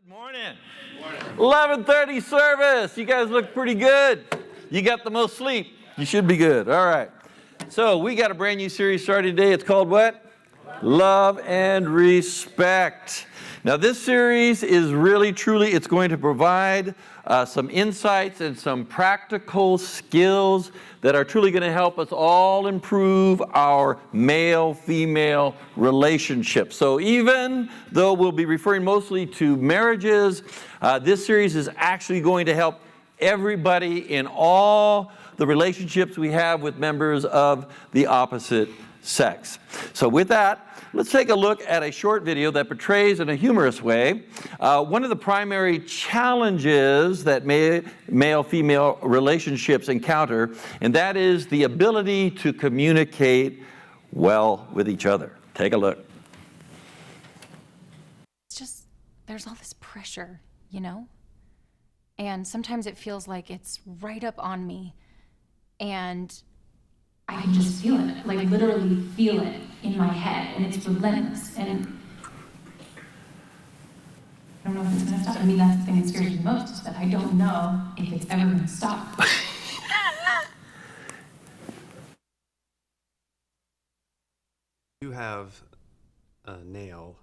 Good morning. 11:30 service. You guys look pretty good. You got the most sleep. You should be good. All right. So we got a brand new series starting today. It's called what? Love and Respect. Now this series is really, truly, it's going to provide some insights and some practical skills that are truly going to help us all improve our male-female relationships. So even though we'll be referring mostly to marriages, this series is actually going to help everybody in all the relationships we have with members of the opposite sex. So with that, let's take a look at a short video that portrays in a humorous way one of the primary challenges that male-female relationships encounter, and that is the ability to communicate well with each other. Take a look. It's just, there's all this pressure, you know? And sometimes it feels like it's right up on me, and I can just feel it, like literally feel it in my head, and it's relentless, and I don't know if it's gonna stop. I mean, that's the thing that scares me the most, is that I don't know if it's ever gonna stop. You have a nail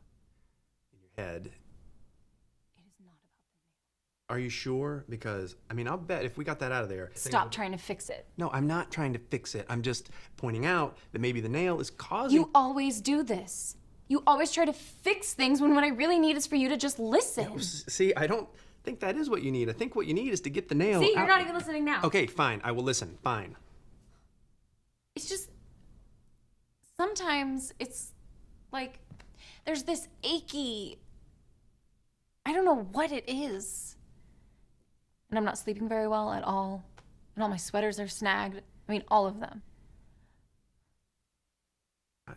in your head. It is not about the nail. Are you sure? Because, I mean, I'll bet if we got that out of there... Stop trying to fix it. No, I'm not trying to fix it. I'm just pointing out that maybe the nail is causing... You always do this. You always try to fix things when what I really need is for you to just listen. No, see, I don't think that is what you need. I think what you need is to get the nail See, you're out. not even listening now. Okay, fine. I will listen. Fine. It's just, sometimes it's like there's this achy, I don't know what it is. And I'm not sleeping very well at all. And all my sweaters are snagged. I mean, all of them. That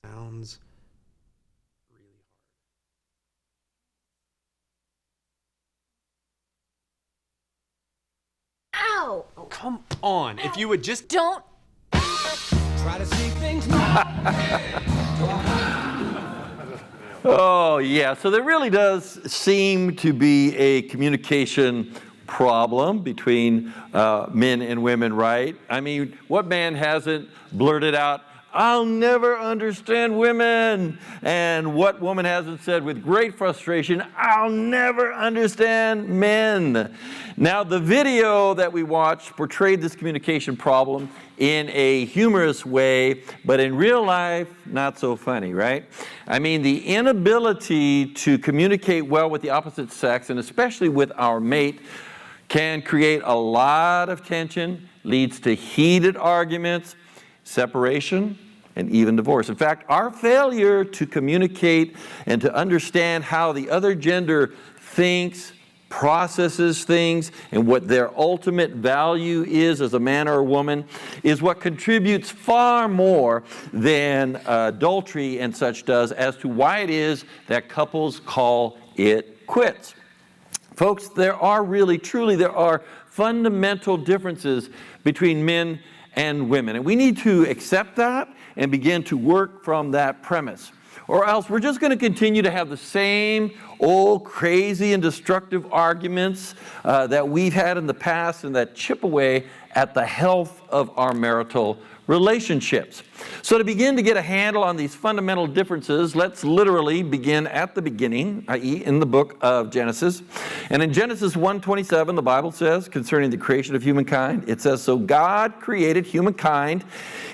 sounds really hard. Ow! Oh, come on. If you would just... Don't. Try to see things Oh, yeah. So there really does seem to be a communication problem between men and women, right? I mean, what man hasn't blurted out, "I'll never understand women"? And what woman hasn't said with great frustration, "I'll never understand men"? Now, the video that we watched portrayed this communication problem in a humorous way, but in real life, not so funny, right? I mean, the inability to communicate well with the opposite sex, and especially with our mate, can create a lot of tension, leads to heated arguments, separation, and even divorce. In fact, our failure to communicate and to understand how the other gender thinks, processes things, and what their ultimate value is as a man or a woman is what contributes far more than adultery and such does as to why it is that couples call it quits. Folks, there are fundamental differences between men and women, and we need to accept that and begin to work from that premise. Or else we're just going to continue to have the same old crazy and destructive arguments that we've had in the past and that chip away at the health of our marital relationships. So to begin to get a handle on these fundamental differences, let's literally begin at the beginning, i.e. in the book of Genesis. And in Genesis 1:27, the Bible says concerning the creation of humankind, it says, "So God created humankind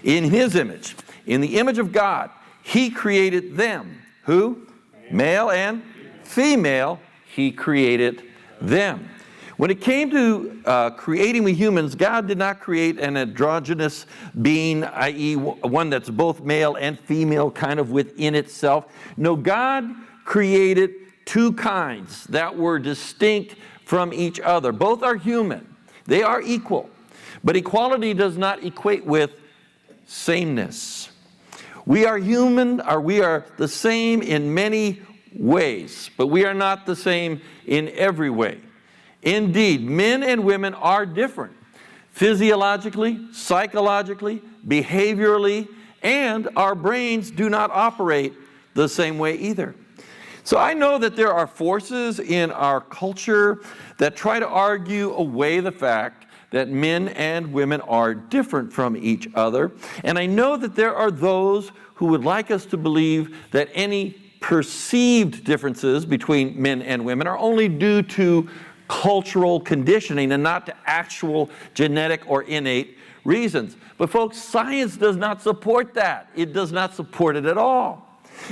in His image. In the image of God, He created them." Who? Male and female, He created them. When it came to creating we humans, God did not create an androgynous being, i.e. one that's both male and female kind of within itself. No, God created two kinds that were distinct from each other. Both are human. They are equal. But equality does not equate with sameness. We are human, or we are the same in many ways, but we are not the same in every way. Indeed, men and women are different physiologically, psychologically, behaviorally, and our brains do not operate the same way either. So I know that there are forces in our culture that try to argue away the fact that men and women are different from each other. And I know that there are those who would like us to believe that any perceived differences between men and women are only due to cultural conditioning and not to actual genetic or innate reasons. But folks, science does not support that. It does not support it at all.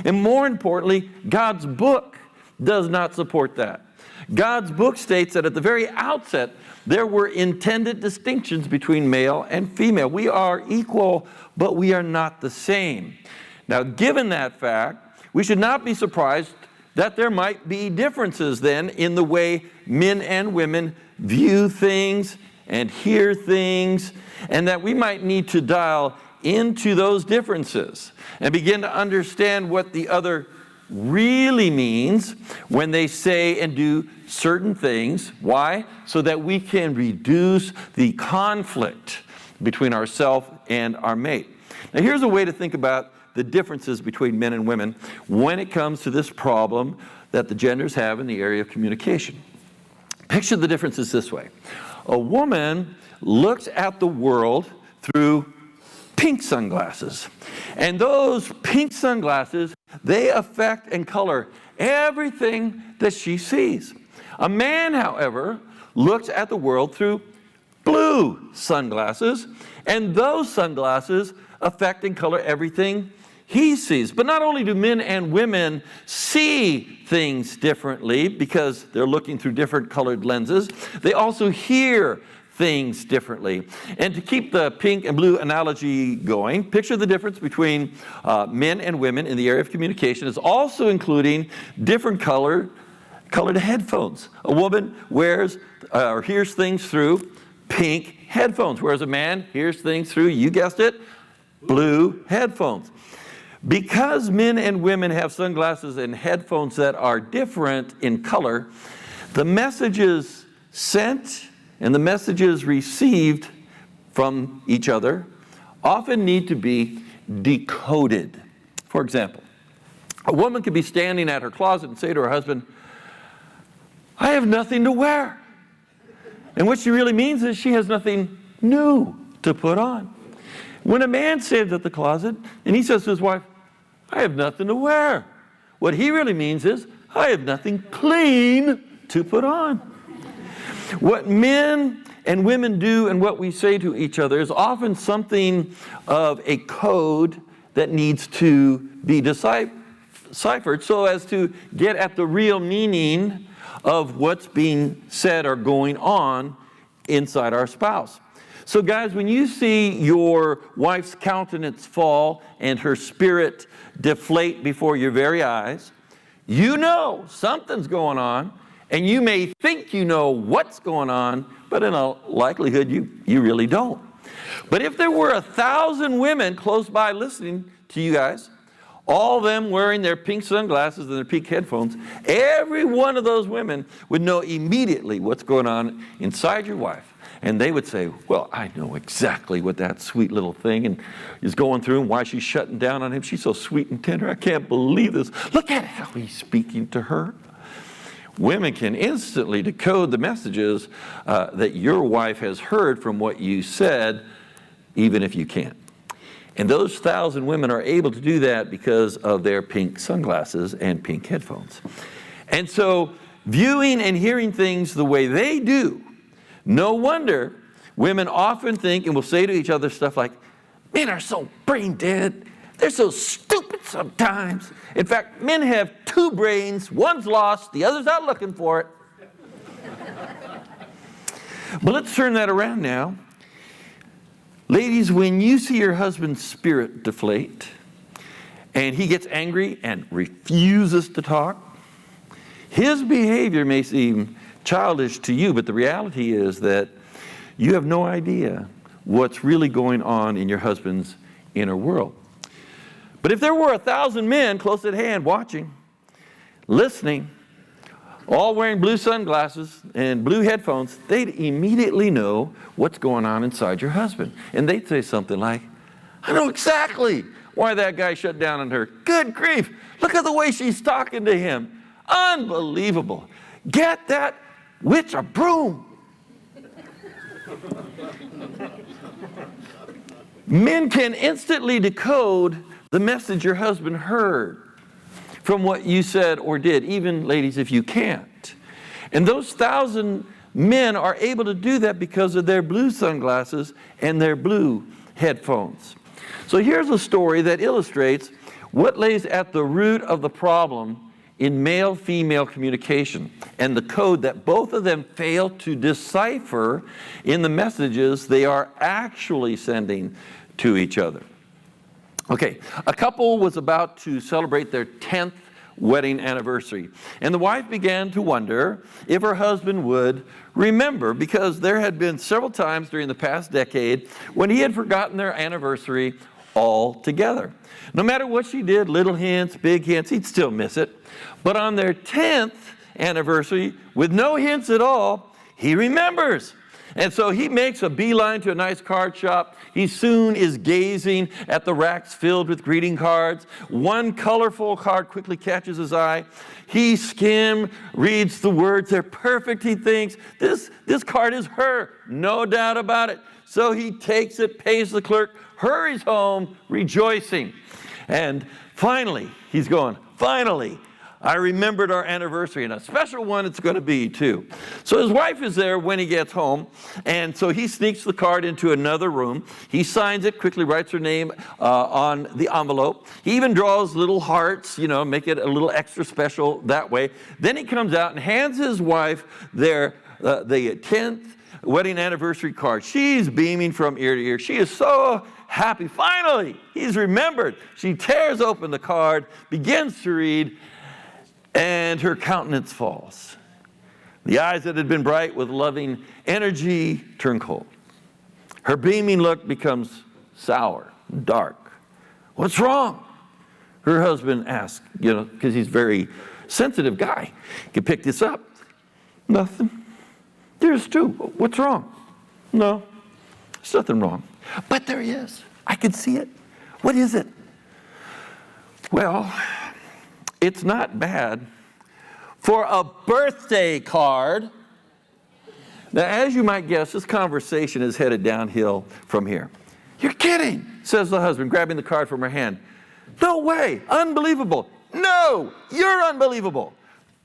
And more importantly, God's book does not support that. God's book states that at the very outset, there were intended distinctions between male and female. We are equal, but we are not the same. Now, given that fact, we should not be surprised that there might be differences then in the way men and women view things and hear things, and that we might need to dial into those differences and begin to understand what the other really means when they say and do certain things. Why? So that we can reduce the conflict between ourselves and our mate. Now, here's a way to think about the differences between men and women when it comes to this problem that the genders have in the area of communication. Picture the differences this way. A woman looks at the world through pink sunglasses. And those pink sunglasses, they affect and color everything that she sees. A man, however, looks at the world through blue sunglasses, and those sunglasses affect and color everything he sees. But not only do men and women see things differently because they're looking through different colored lenses, they also hear things differently. And to keep the pink and blue analogy going, picture the difference between men and women in the area of communication is also including different colored headphones. A woman wears or hears things through pink headphones, whereas a man hears things through, you guessed it, blue headphones. Because men and women have sunglasses and headphones that are different in color, the messages sent and the messages received from each other often need to be decoded. For example, a woman could be standing at her closet and say to her husband, "I have nothing to wear." And what she really means is she has nothing new to put on. When a man stands at the closet and he says to his wife, "I have nothing to wear," what he really means is, "I have nothing clean to put on." What men and women do and what we say to each other is often something of a code that needs to be deciphered so as to get at the real meaning of what's being said or going on inside our spouse. So guys, when you see your wife's countenance fall and her spirit deflate before your very eyes, you know something's going on, and you may think you know what's going on, but in all likelihood, you really don't. But if there were 1,000 women close by listening to you guys, all of them wearing their pink sunglasses and their pink headphones, every one of those women would know immediately what's going on inside your wife. And they would say, "Well, I know exactly what that sweet little thing is going through and why she's shutting down on him. She's so sweet and tender. I can't believe this. Look at how he's speaking to her." Women can instantly decode the messages that your wife has heard from what you said, even if you can't. And those 1,000 women are able to do that because of their pink sunglasses and pink headphones. And so, viewing and hearing things the way they do, no wonder women often think and will say to each other stuff like, "Men are so brain dead. They're so stupid sometimes. In fact, men have two brains. One's lost, the other's out looking for it." But let's turn that around now. Ladies, when you see your husband's spirit deflate and he gets angry and refuses to talk, his behavior may seem childish to you, but the reality is that you have no idea what's really going on in your husband's inner world. But if there were 1,000 men close at hand watching, listening, all wearing blue sunglasses and blue headphones, they'd immediately know what's going on inside your husband. And they'd say something like, "I know exactly why that guy shut down on her. Good grief, look at the way she's talking to him. Unbelievable. Get that witch a broom. Men can instantly decode the message your husband heard from what you said or did, even ladies, if you can't. And those 1,000 men are able to do that because of their blue sunglasses and their blue headphones. So here's a story that illustrates what lays at the root of the problem in male-female communication and the code that both of them fail to decipher in the messages they are actually sending to each other. Okay, a couple was about to celebrate their 10th wedding anniversary, and the wife began to wonder if her husband would remember, because there had been several times during the past decade when he had forgotten their anniversary altogether. No matter what she did, little hints, big hints, he'd still miss it. But on their 10th anniversary, with no hints at all, he remembers. And so he makes a beeline to a nice card shop. He soon is gazing at the racks filled with greeting cards. One colorful card quickly catches his eye. He reads the words. They're perfect, he thinks. This card is her, no doubt about it. So he takes it, pays the clerk, hurries home, rejoicing. And finally, he's going, finally, I remembered our anniversary, and a special one it's going to be, too. So his wife is there when he gets home, and so he sneaks the card into another room. He signs it, quickly writes her name on the envelope. He even draws little hearts, make it a little extra special that way. Then he comes out and hands his wife the 10th wedding anniversary card. She's beaming from ear to ear. She is so happy. Finally, he's remembered. She tears open the card, begins to read, and her countenance falls. The eyes that had been bright with loving energy turn cold. Her beaming look becomes sour, dark. What's wrong? Her husband asks, because he's a very sensitive guy. He can pick this up. Nothing. There's two. What's wrong? No, there's nothing wrong. But there is. I can see it. What is it? Well, it's not bad for a birthday card. Now, as you might guess, this conversation is headed downhill from here. You're kidding, says the husband, grabbing the card from her hand. No way, unbelievable. No, you're unbelievable.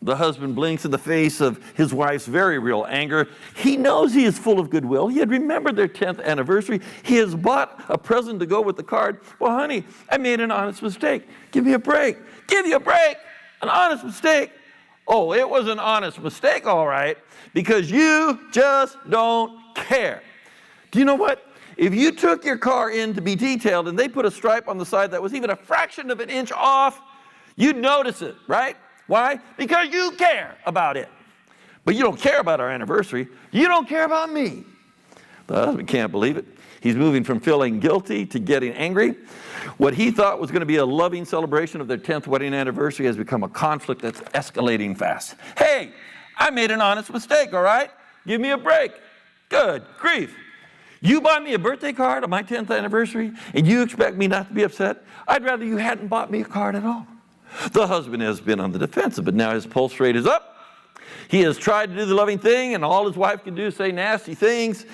The husband blinks in the face of his wife's very real anger. He knows he is full of goodwill. He had remembered their 10th anniversary. He has bought a present to go with the card. Well, honey, I made an honest mistake. Give me a break. Give you a break. An honest mistake. Oh, it was an honest mistake, all right, because you just don't care. Do you know what? If you took your car in to be detailed and they put a stripe on the side that was even a fraction of an inch off, you'd notice it, right? Why? Because you care about it. But you don't care about our anniversary. You don't care about me. The husband can't believe it. He's moving from feeling guilty to getting angry. What he thought was going to be a loving celebration of their 10th wedding anniversary has become a conflict that's escalating fast. Hey, I made an honest mistake, all right? Give me a break. Good grief. You bought me a birthday card on my 10th anniversary, and you expect me not to be upset? I'd rather you hadn't bought me a card at all. The husband has been on the defensive, but now his pulse rate is up. He has tried to do the loving thing, and all his wife can do is say nasty things.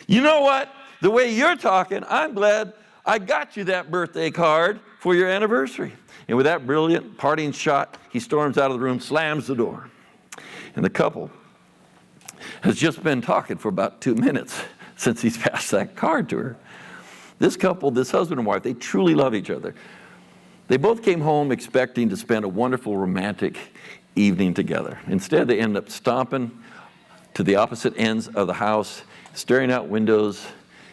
You know what? The way you're talking, I'm glad I got you that birthday card for your anniversary. And with that brilliant parting shot, he storms out of the room, slams the door. And the couple has just been talking for about 2 minutes since he's passed that card to her. This couple, this husband and wife, they truly love each other. They both came home expecting to spend a wonderful romantic evening together. Instead, they end up stomping to the opposite ends of the house, staring out windows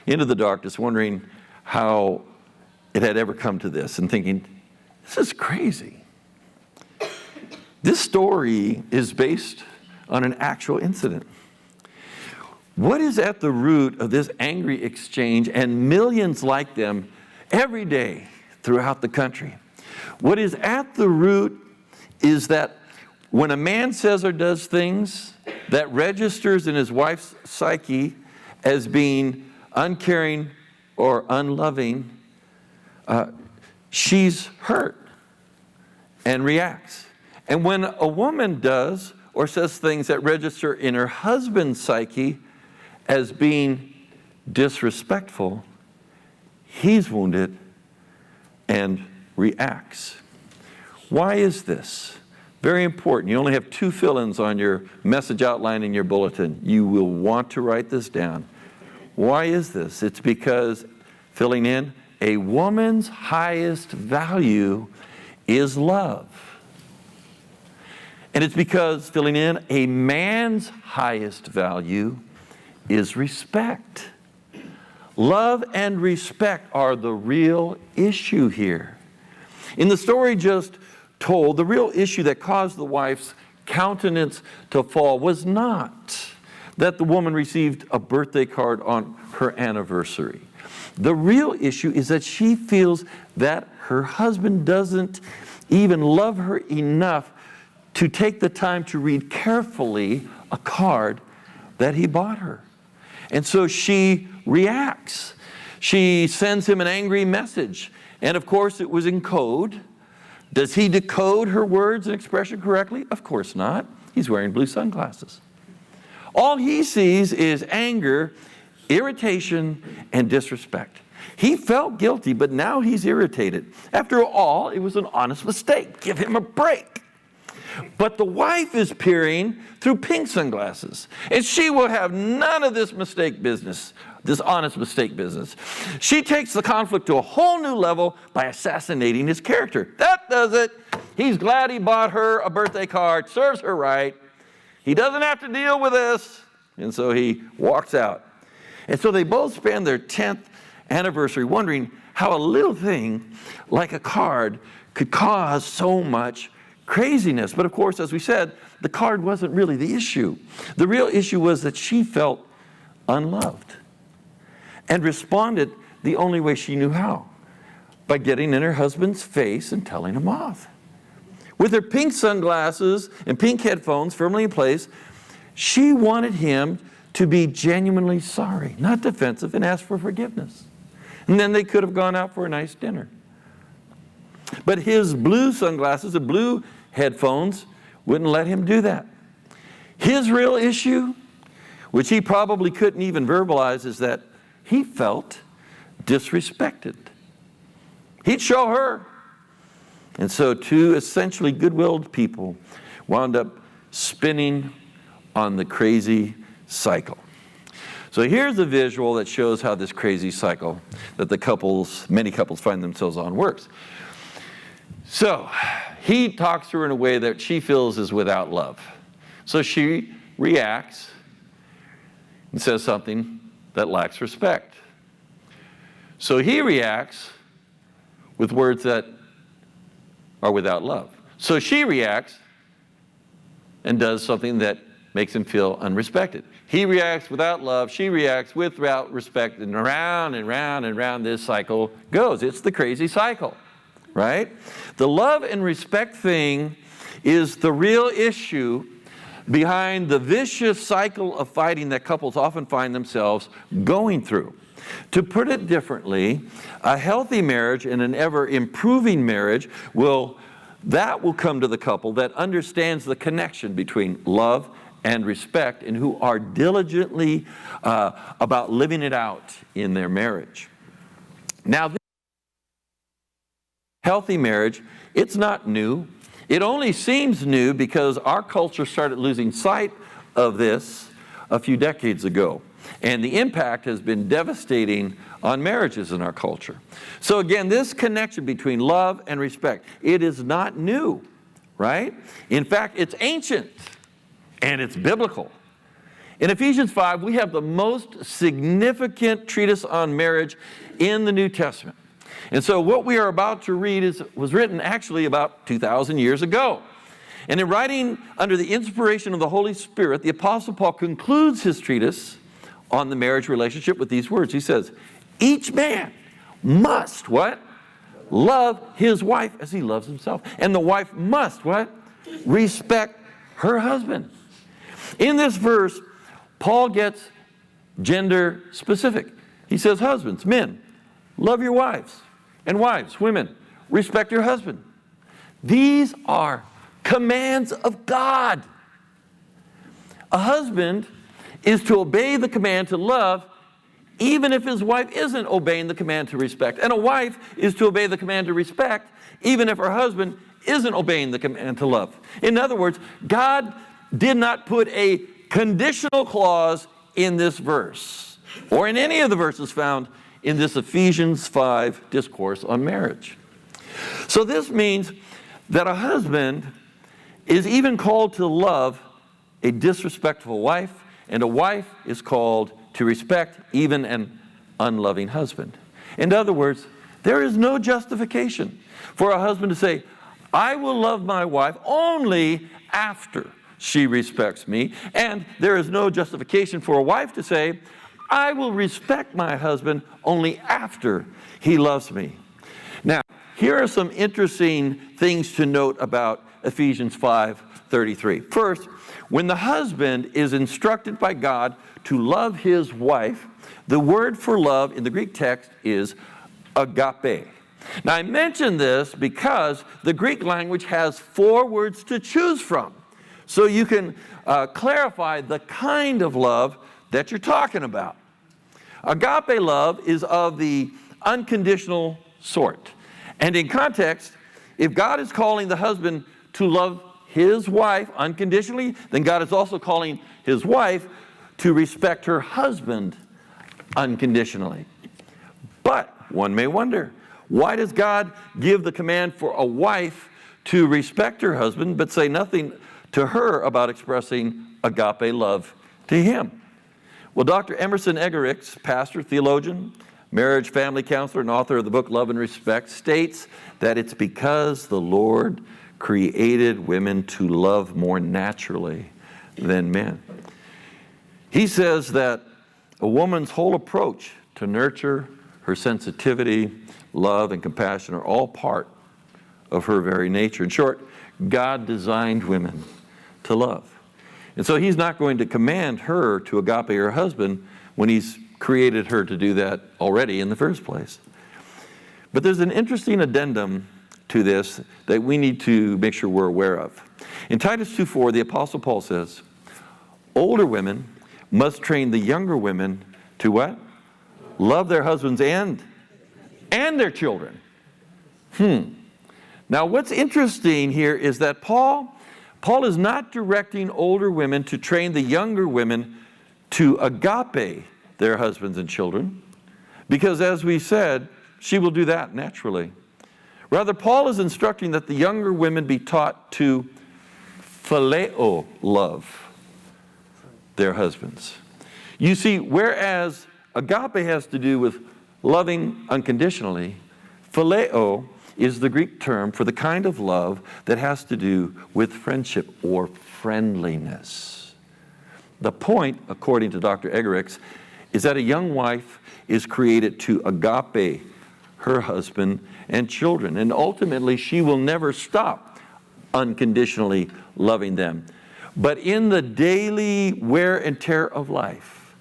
into the darkness, wondering how it had ever come to this, and thinking, this is crazy. This story is based on an actual incident. What is at the root of this angry exchange and millions like them every day throughout the country? What is at the root is that when a man says or does things that registers in his wife's psyche as being uncaring or unloving, she's hurt and reacts. And when a woman does or says things that register in her husband's psyche as being disrespectful, he's wounded and reacts. Why is this? Very important. You only have 2 fill-ins on your message outline in your bulletin. You will want to write this down. Why is this? It's because, filling in, a woman's highest value is love. And it's because, filling in, a man's highest value is respect. Love and respect are the real issue here. In the story just told, the real issue that caused the wife's countenance to fall was not that the woman received a birthday card on her anniversary. The real issue is that she feels that her husband doesn't even love her enough to take the time to read carefully a card that he bought her. And so she reacts. She sends him an angry message. And of course, it was in code. Does he decode her words and expression correctly? Of course not. He's wearing blue sunglasses. All he sees is anger, irritation, and disrespect. He felt guilty, but now he's irritated. After all, it was an honest mistake. Give him a break. But the wife is peering through pink sunglasses, and she will have none of this mistake business, this honest mistake business. She takes the conflict to a whole new level by assassinating his character. That does it. He's glad he bought her a birthday card. Serves her right. He doesn't have to deal with this. And so he walks out. And so they both spend their 10th anniversary wondering how a little thing like a card could cause so much craziness. But of course, as we said, the card wasn't really the issue. The real issue was that she felt unloved and responded the only way she knew how, by getting in her husband's face and telling him off. With her pink sunglasses and pink headphones firmly in place, she wanted him to be genuinely sorry, not defensive, and ask for forgiveness. And then they could have gone out for a nice dinner. But his blue sunglasses and blue headphones wouldn't let him do that. His real issue, which he probably couldn't even verbalize, is that he felt disrespected. He'd show her. And so 2 essentially good-willed people wound up spinning on the crazy cycle. So here's a visual that shows how this crazy cycle that many couples find themselves on works. So he talks to her in a way that she feels is without love. So she reacts and says something that lacks respect. So he reacts with words that are without love. So she reacts and does something that makes him feel unrespected. He reacts without love, she reacts without respect, and around and round and round this cycle goes. It's the crazy cycle, right? The love and respect thing is the real issue behind the vicious cycle of fighting that couples often find themselves going through. To put it differently, a healthy marriage and an ever-improving marriage will come to the couple that understands the connection between love and respect and who are diligently about living it out in their marriage. Now, this healthy marriage, it's not new. It only seems new because our culture started losing sight of this a few decades ago. And the impact has been devastating on marriages in our culture. So again, this connection between love and respect, it is not new, right? In fact, it's ancient and it's biblical. In Ephesians 5, we have the most significant treatise on marriage in the New Testament. And so what we are about to read was written actually about 2,000 years ago. And in writing under the inspiration of the Holy Spirit, the Apostle Paul concludes his treatise on the marriage relationship with these words. He says, each man must, what? Love his wife as he loves himself. And the wife must, what? Respect her husband. In this verse, Paul gets gender specific. He says, husbands, men, love your wives. And wives, women, respect your husband. These are commands of God. A husband is to obey the command to love even if his wife isn't obeying the command to respect. And a wife is to obey the command to respect even if her husband isn't obeying the command to love. In other words, God did not put a conditional clause in this verse or in any of the verses found in this Ephesians 5 discourse on marriage. So this means that a husband is even called to love a disrespectful wife, and a wife is called to respect even an unloving husband. In other words, there is no justification for a husband to say, I will love my wife only after she respects me. And there is no justification for a wife to say, I will respect my husband only after he loves me. Now, here are some interesting things to note about Ephesians 5:33. First, when the husband is instructed by God to love his wife, the word for love in the Greek text is agape. Now, I mention this because the Greek language has 4 words to choose from. So you can clarify the kind of love that you're talking about. Agape love is of the unconditional sort. And in context, if God is calling the husband to love his wife unconditionally, then God is also calling his wife to respect her husband unconditionally. But one may wonder, why does God give the command for a wife to respect her husband, but say nothing to her about expressing agape love to him? Well, Dr. Emerson Eggerichs, pastor, theologian, marriage, family counselor, and author of the book Love and Respect, states that it's because the Lord created women to love more naturally than men. He says that a woman's whole approach to nurture, her sensitivity, love, and compassion are all part of her very nature. In short, God designed women to love. And so he's not going to command her to agape her husband when he's created her to do that already in the first place. But there's an interesting addendum to this that we need to make sure we're aware of. In Titus 2:4, the Apostle Paul says, older women must train the younger women to what? Love their husbands and their children. Now what's interesting here is that Paul is not directing older women to train the younger women to agape their husbands and children, because as we said, she will do that naturally. Rather, Paul is instructing that the younger women be taught to phileo love their husbands. You see, whereas agape has to do with loving unconditionally, phileo is the Greek term for the kind of love that has to do with friendship or friendliness. The point, according to Dr. Eggerichs, is that a young wife is created to agape her husband and children, and ultimately she will never stop unconditionally loving them. But in the daily wear and tear of life,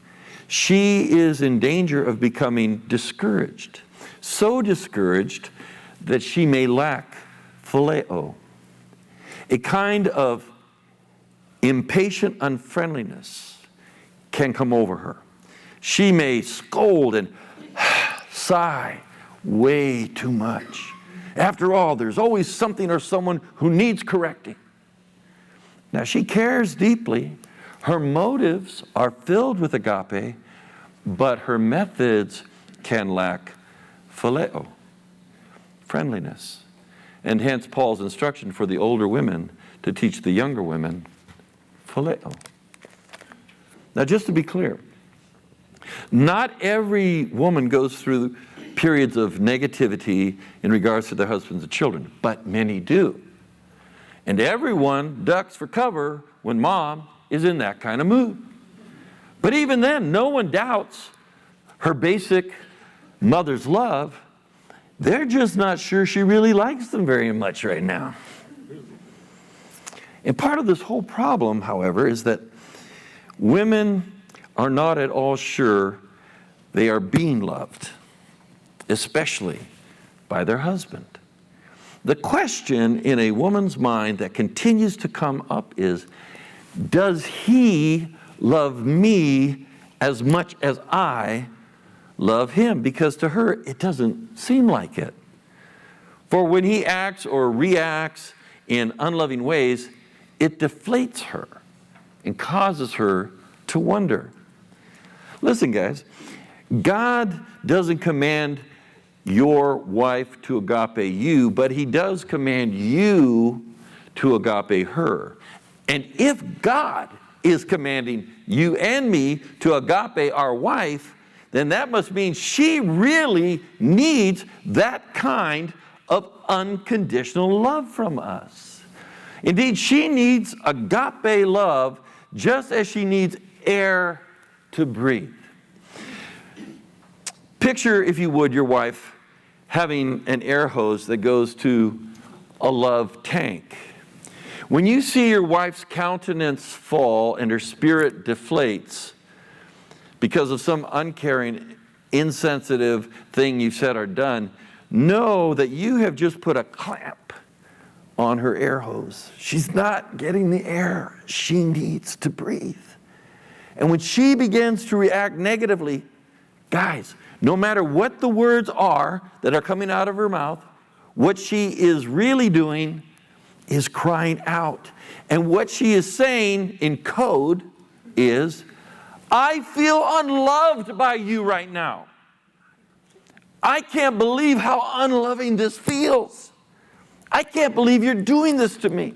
she is in danger of becoming discouraged, so discouraged that she may lack phileo, a kind of impatient unfriendliness can come over her. She may scold and sigh way too much. After all, there's always something or someone who needs correcting. Now, she cares deeply. Her motives are filled with agape, but her methods can lack phileo, friendliness. And hence Paul's instruction for the older women to teach the younger women phileo. Now, just to be clear, not every woman goes through periods of negativity in regards to their husbands and children, but many do. And everyone ducks for cover when mom is in that kind of mood. But even then, no one doubts her basic mother's love. They're just not sure she really likes them very much right now. And part of this whole problem, however, is that women are not at all sure they are being loved, especially by their husband. The question in a woman's mind that continues to come up is, does he love me as much as I love him? Because to her, it doesn't seem like it. For when he acts or reacts in unloving ways, it deflates her and causes her to wonder. Listen, guys, God doesn't command your wife to agape you, but he does command you to agape her. And if God is commanding you and me to agape our wife, then that must mean she really needs that kind of unconditional love from us. Indeed, she needs agape love just as she needs air to breathe. Picture, if you would, your wife having an air hose that goes to a love tank. When you see your wife's countenance fall and her spirit deflates because of some uncaring, insensitive thing you've said or done, know that you have just put a clamp on her air hose. She's not getting the air she needs to breathe. And when she begins to react negatively, guys, no matter what the words are that are coming out of her mouth, what she is really doing is crying out. And what she is saying in code is, I feel unloved by you right now. I can't believe how unloving this feels. I can't believe you're doing this to me.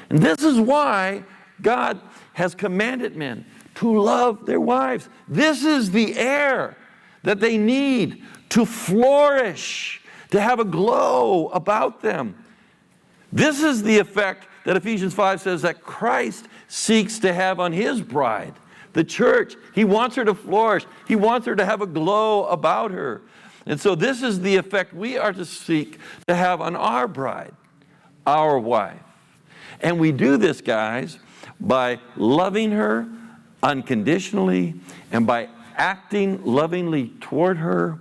And this is why God has commanded men to love their wives. This is the air that they need to flourish, to have a glow about them. This is the effect that Ephesians 5 says that Christ seeks to have on his bride, the church. He wants her to flourish. He wants her to have a glow about her. And so this is the effect we are to seek to have on our bride, our wife. And we do this, guys, by loving her unconditionally and by acting lovingly toward her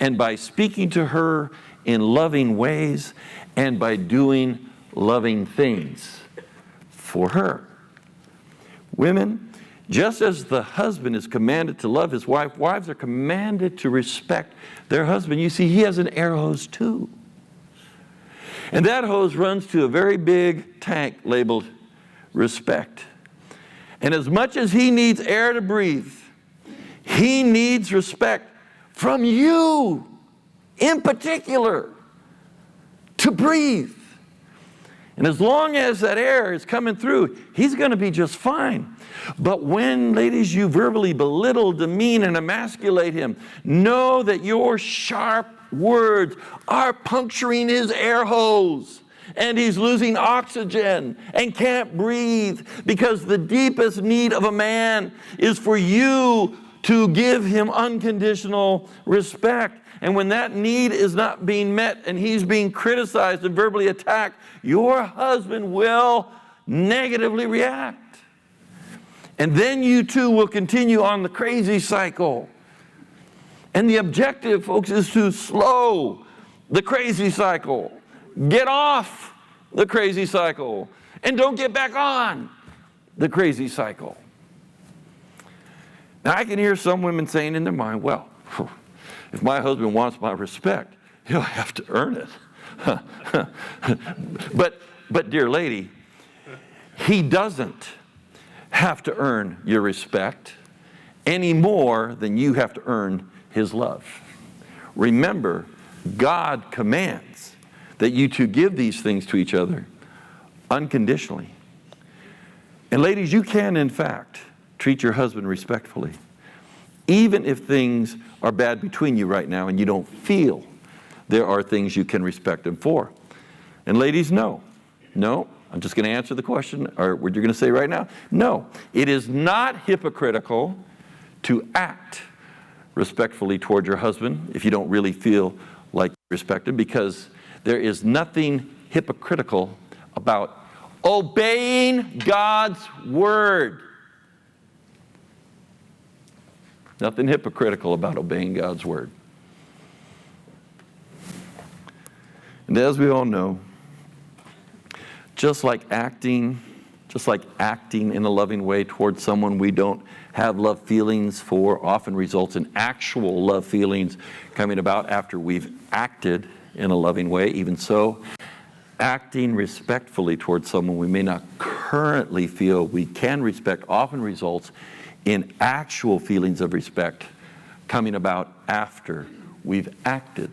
and by speaking to her in loving ways and by doing loving things for her. Women, just as the husband is commanded to love his wife, wives are commanded to respect their husband. You see, he has an air hose too. And that hose runs to a very big tank labeled respect. And as much as he needs air to breathe, he needs respect from you in particular to breathe. And as long as that air is coming through, he's going to be just fine. But when, ladies, you verbally belittle, demean, and emasculate him, know that your sharp words are puncturing his air hose. And he's losing oxygen and can't breathe, because the deepest need of a man is for you to give him unconditional respect. And when that need is not being met and he's being criticized and verbally attacked, your husband will negatively react. And then you too will continue on the crazy cycle. And the objective, folks, is to slow the crazy cycle. Get off the crazy cycle. And don't get back on the crazy cycle. Now, I can hear some women saying in their mind, well, if my husband wants my respect, he'll have to earn it. But dear lady, he doesn't have to earn your respect any more than you have to earn his love. Remember, God commands that you two give these things to each other unconditionally. And ladies, you can, in fact, treat your husband respectfully, even if things are bad between you right now and you don't feel there are things you can respect him for. And ladies, no, I'm just going to answer the question, or what you're going to say right now. No, it is not hypocritical to act respectfully toward your husband if you don't really feel like you respect him, because there is nothing hypocritical about obeying God's word. Nothing hypocritical about obeying God's word. And as we all know, just like acting in a loving way towards someone we don't have love feelings for often results in actual love feelings coming about after we've acted in a loving way. Even so, acting respectfully towards someone we may not currently feel we can respect often results in actual feelings of respect coming about after we've acted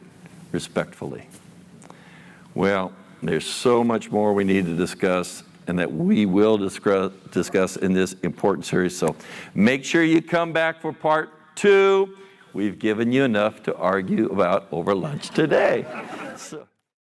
respectfully. Well, there's so much more we need to discuss and that we will discuss in this important series. So make sure you come back for part 2. We've given you enough to argue about over lunch today. So.